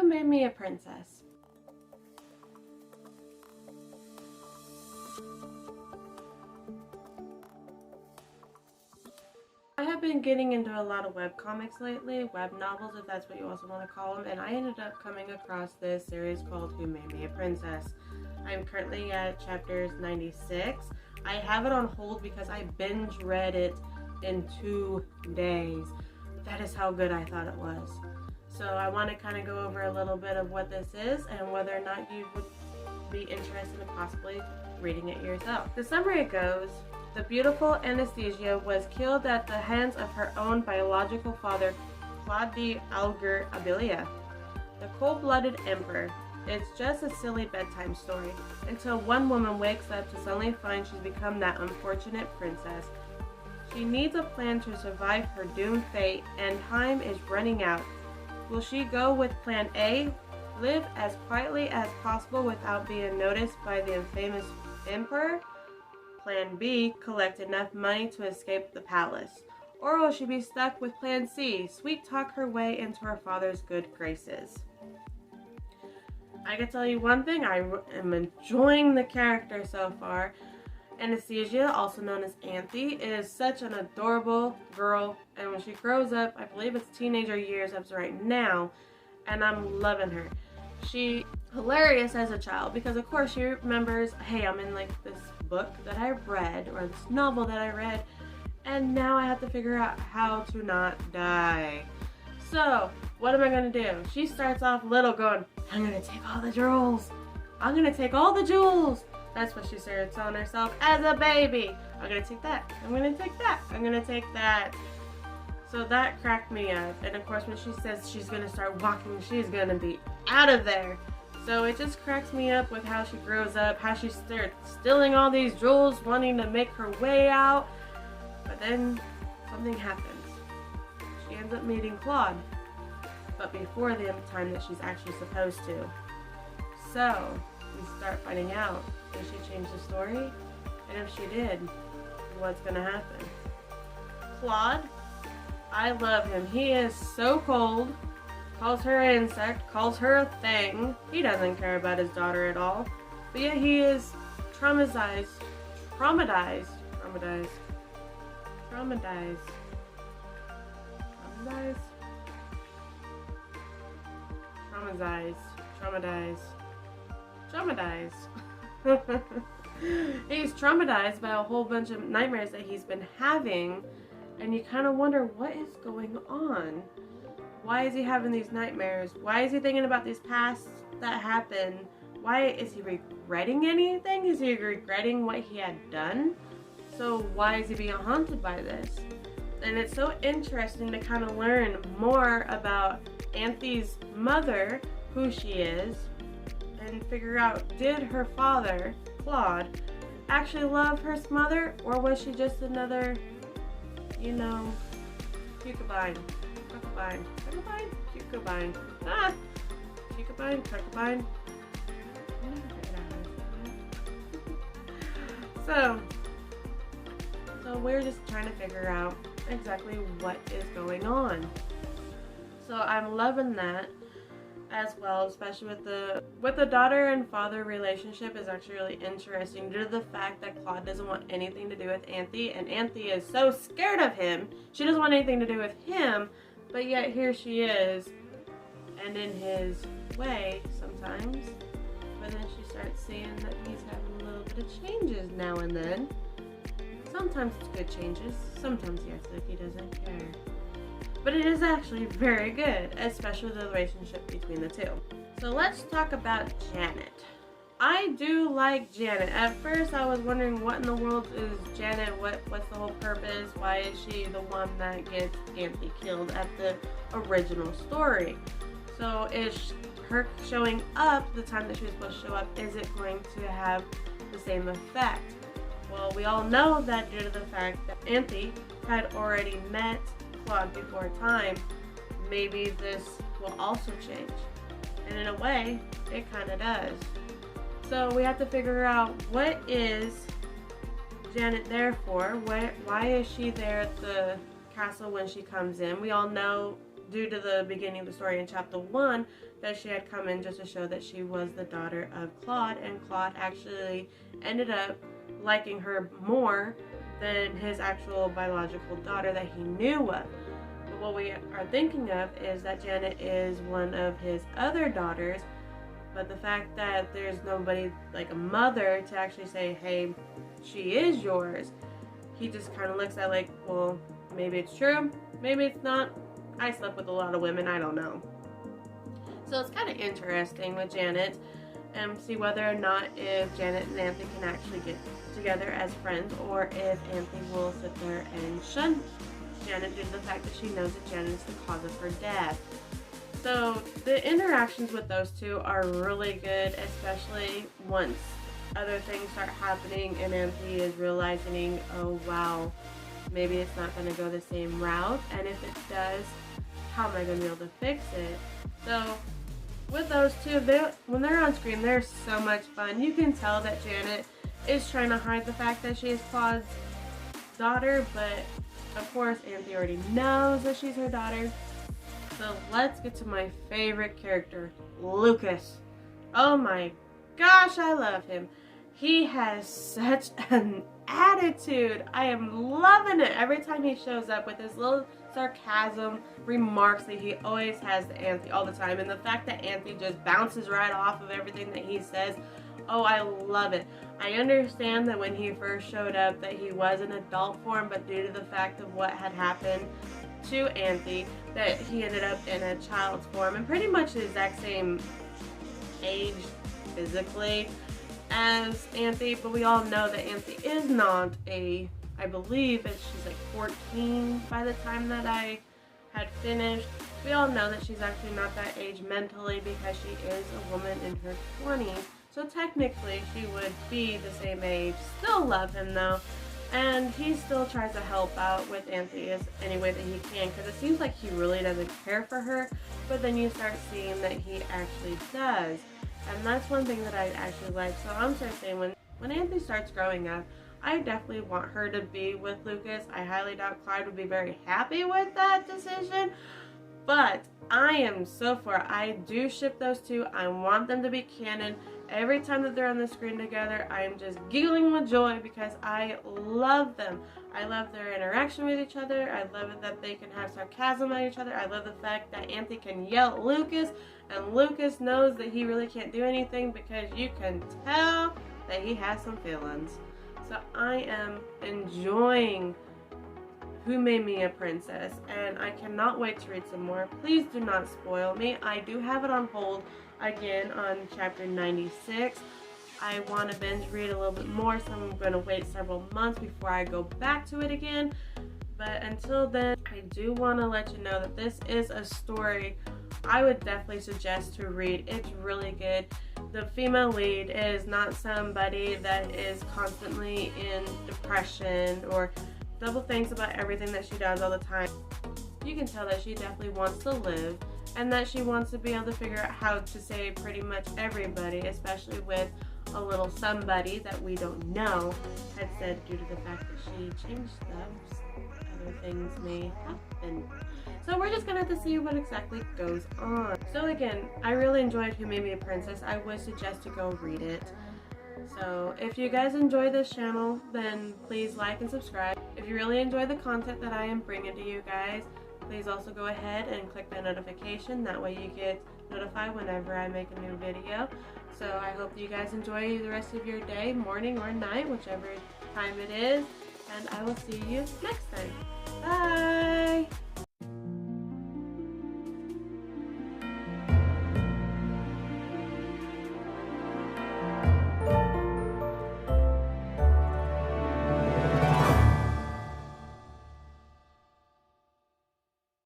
Who Made Me a Princess? I have been getting into a lot of webcomics lately, web novels if that's what you also want to call them, and I ended up coming across this series called Who Made Me a Princess. I'm currently at chapters 96. I have it on hold because I binge read it in 2 days. That is how good I thought it was. So I want to kind of go over a little bit of what this is and whether or not you would be interested in possibly reading it yourself. The summary goes, the beautiful Anastasia was killed at the hands of her own biological father, Claude d'Alger Abilia, the cold-blooded emperor. It's just a silly bedtime story, until one woman wakes up to suddenly find she's become that unfortunate princess. She needs a plan to survive her doomed fate, and time is running out. Will she go with plan A, live as quietly as possible without being noticed by the infamous emperor? Plan B, collect enough money to escape the palace. Or will she be stuck with plan C, sweet talk her way into her father's good graces? I can tell you one thing, I am enjoying the character so far. Anastasia, also known as Anthy, is such an adorable girl, and when she grows up, I believe it's teenager years up to right now, and I'm loving her. She's hilarious as a child because of course she remembers, hey, I'm in like this book that I read, or this novel that I read, and now I have to figure out how to not die. So, what am I gonna do? She starts off little going, I'm gonna take all the jewels. I'm gonna take all the jewels. That's what she started telling herself as a baby. I'm gonna take that. I'm gonna take that. I'm gonna take that. So that cracked me up. And of course when she says she's gonna start walking, she's gonna be out of there. So it just cracks me up with how she grows up, how she starts stealing all these jewels, wanting to make her way out. But then something happens. She ends up meeting Claude, but before the time that she's actually supposed to. So we start finding out, did she change the story? And if she did, what's gonna happen? Claude, I love him. He is so cold. Calls her an insect, calls her a thing. He doesn't care about his daughter at all. But yet he is traumatized. Traumatized. He's traumatized by a whole bunch of nightmares that he's been having, and you kind of wonder what is going on. Why is he having these nightmares? Why is he thinking about these pasts that happened? Why is he regretting anything? Is he regretting what he had done? So why is he being haunted by this? And it's so interesting to kind of learn more about Anthy's mother, who she is, and figure out, did her father, Claude, actually love her mother, or was she just another, you know, concubine. So we're just trying to figure out exactly what is going on. So I'm loving that as well, especially with the daughter and father relationship is actually really interesting due to the fact that Claude doesn't want anything to do with Anthy, and Anthy is so scared of him. She doesn't want anything to do with him, but yet here she is, and in his way sometimes. But then she starts seeing that he's having a little bit of changes now and then. Sometimes it's good changes, sometimes yes, like he doesn't care. But it is actually very good, especially the relationship between the two. So let's talk about Janet. I do like Janet. At first I was wondering what in the world is Janet, what's the whole purpose, why is she the one that gets Anthy killed at the original story? So is her showing up the time that she was supposed to show up, is it going to have the same effect? Well, we all know that due to the fact that Anthy had already met Claude before time, maybe this will also change. And in a way, it kind of does. So we have to figure out, what is Janet there for? Why is she there at the castle when she comes in? We all know due to the beginning of the story in chapter 1 that she had come in just to show that she was the daughter of Claude, and Claude actually ended up liking her more than his actual biological daughter that he knew of. But what we are thinking of is that Janet is one of his other daughters, but the fact that there's nobody like a mother to actually say, hey, she is yours, he just kind of looks at like, well, maybe it's true, maybe it's not. I slept with a lot of women, I don't know. So it's kind of interesting with Janet and see whether or not if Janet and Anthony can actually get together as friends, or if Anthony will sit there and shun Janet due to the fact that she knows that Janet is the cause of her death. So the interactions with those two are really good, especially once other things start happening and Anthony is realizing, oh wow, maybe it's not going to go the same route, and if it does, how am I going to be able to fix it? So with those two, when they're on screen, they're so much fun. You can tell that Janet is trying to hide the fact that she is Claude's daughter, but of course Anthony already knows that she's her daughter. So let's get to my favorite character, Lucas. Oh my gosh, I love him. He has such an attitude. I am loving it every time he shows up with his little sarcasm remarks that he always has to Anthony all the time, and the fact that Anthony just bounces right off of everything that he says. Oh, I love it. I understand that when he first showed up that he was in adult form, but due to the fact of what had happened to Anthony, that he ended up in a child's form and pretty much the exact same age physically as Anthony, but we all know that Anthony is not I believe that she's like 14 by the time that I had finished. We all know that she's actually not that age mentally because she is a woman in her 20s. So technically she would be the same age. Still love him though. And he still tries to help out with Anthony any way that he can, because it seems like he really doesn't care for her, but then you start seeing that he actually does. And that's one thing that I actually like. So I'm starting saying when Anthony starts growing up, I definitely want her to be with Lucas. I highly doubt Clyde would be very happy with that decision. But I am so for I do ship those two. I want them to be canon. Every time that they're on the screen together, I am just giggling with joy because I love them. I love their interaction with each other. I love it that they can have sarcasm at each other. I love the fact that Anthony can yell at Lucas, and Lucas knows that he really can't do anything because you can tell that he has some feelings. So I am enjoying Who Made Me a Princess, and I cannot wait to read some more. Please do not spoil me. I do have it on hold again on chapter 96. I want to binge read a little bit more, so I'm going to wait several months before I go back to it again. But until then, I do want to let you know that this is a story I would definitely suggest to read. It's really good. The female lead is not somebody that is constantly in depression or double thinks about everything that she does all the time. You can tell that she definitely wants to live and that she wants to be able to figure out how to save pretty much everybody, especially with a little somebody that we don't know had said due to the fact that she changed them, other things may happen. So we're just gonna have to see what exactly goes on. So again, I really enjoyed Who Made Me a Princess. I would suggest to go read it. So if you guys enjoy this channel, then please like and subscribe. If you really enjoy the content that I am bringing to you guys, please also go ahead and click the notification. That way you get notified whenever I make a new video. So I hope you guys enjoy the rest of your day, morning or night, whichever time it is. And I will see you next time. Bye!